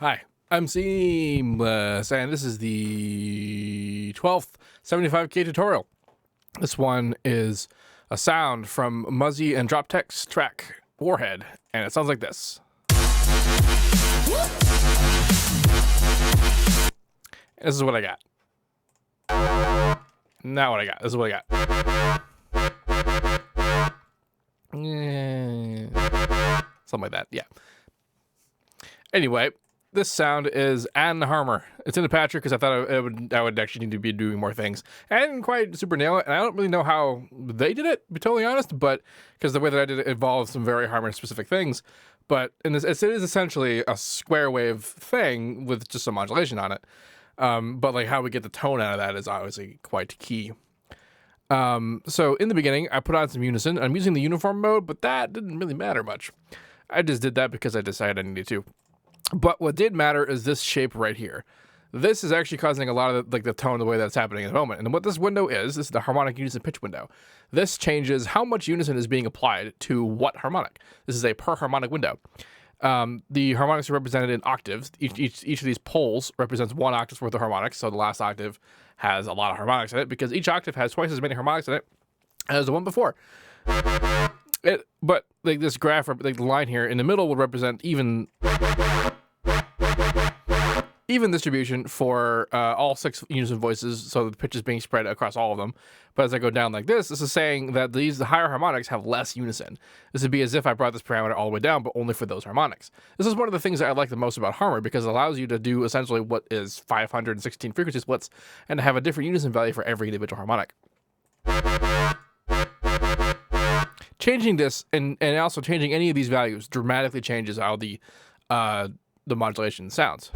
Hi, I'm Seamless, and this is the 12th 75K tutorial. This one is a sound from Muzzy and Droptek's track, Warhead, and it sounds like this. And this is what I got. Not what I got. This is what I got. Something like that, yeah. Anyway, this sound is Ann Harmer. It's in the patcher because I thought I would actually need to be doing more things. I didn't quite super nail it, and I don't really know how they did it, to be totally honest, but because the way that I did it involves some very Harmer specific things. But in this, it is essentially a square wave thing with just some modulation on it. But like how we get the tone out of that is obviously quite key. So in the beginning, I put on some unison. I'm using the uniform mode, but that didn't really matter much. I just did that because I decided I needed to. But what did matter is this shape right here. This is actually causing a lot of the tone the way that's happening at the moment. And what this window is the harmonic unison pitch window. This changes how much unison is being applied to what harmonic. This is a per harmonic window. The harmonics are represented in octaves. Each of these poles represents one octave's worth of harmonics. So the last octave has a lot of harmonics in it because each octave has twice as many harmonics in it as the one before. But like this graph, like the line here in the middle will represent even distribution for all 6 unison voices, so the pitch is being spread across all of them. But as I go down like this is saying that the higher harmonics have less unison. This would be as if I brought this parameter all the way down, but only for those harmonics. This is one of the things that I like the most about Harmer, because it allows you to do essentially what is 516 frequency splits and to have a different unison value for every individual harmonic. Changing this and also changing any of these values dramatically changes how the modulation sounds.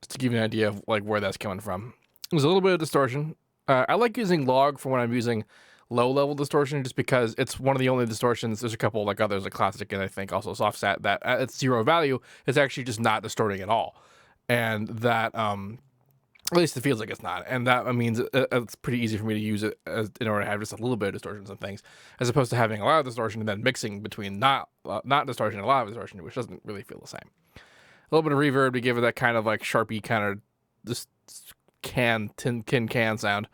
Just to give you an idea of like where that's coming from. There's a little bit of distortion. I like using log for when I'm using low-level distortion, just because it's one of the only distortions. There's a couple like others, like classic and I think also soft sat, that at its 0 value is actually just not distorting at all. And that, at least it feels like it's not. And that means it's pretty easy for me to use it in order to have just a little bit of distortion on things, as opposed to having a lot of distortion and then mixing between not distortion and a lot of distortion, which doesn't really feel the same. A little bit of reverb to give it that kind of like sharpy kind of just tin can sound.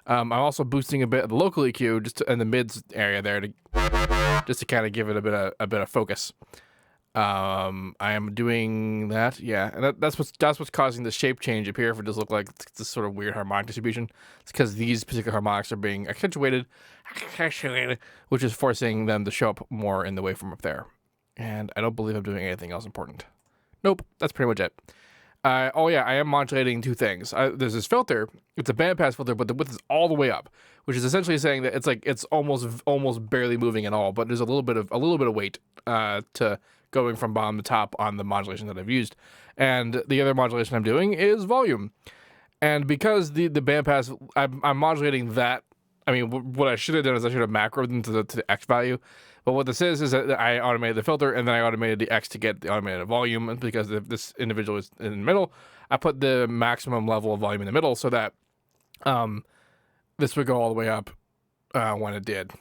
I'm also boosting a bit of the local EQ just in the mids area there to kind of give it a bit of focus. I am doing that, yeah, and that's what's causing the shape change up here. If it does look like this sort of weird harmonic distribution, it's because these particular harmonics are being accentuated, which is forcing them to show up more in the waveform up there. And I don't believe I'm doing anything else important. Nope, that's pretty much it. Oh yeah, I am modulating 2 things. There's this filter. It's a bandpass filter, but the width is all the way up, which is essentially saying that it's almost barely moving at all. But there's a little bit of weight to going from bottom to top on the modulation that I've used. And the other modulation I'm doing is volume. And because the bandpass, I'm modulating that. I mean, what I should have done is I should have macroed them to the X value. But what this is that I automated the filter and then I automated the X to get the automated volume. And because if this individual is in the middle, I put the maximum level of volume in the middle so that this would go all the way up when it did.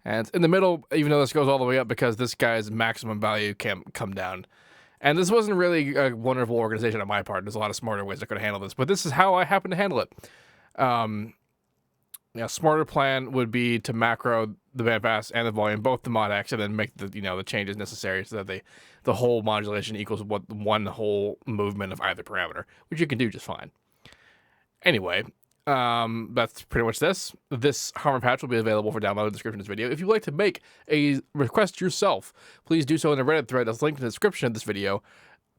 And it's in the middle, even though this goes all the way up, because this guy's maximum value can't come down. And this wasn't really a wonderful organization on my part. There's a lot of smarter ways I could handle this, but this is how I happen to handle it. Smarter plan would be to macro the bandpass and the volume, both the mod X, and then make the changes necessary so that the whole modulation equals what one whole movement of either parameter, which you can do just fine. Anyway, that's pretty much this. This Harmer patch will be available for download in the description of this video. If you'd like to make a request yourself, please do so in the Reddit thread that's linked in the description of this video.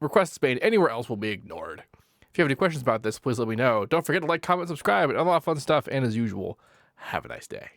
Requests made anywhere else will be ignored. If you have any questions about this, please let me know. Don't forget to like, comment, subscribe, and all that fun stuff. And as usual, have a nice day.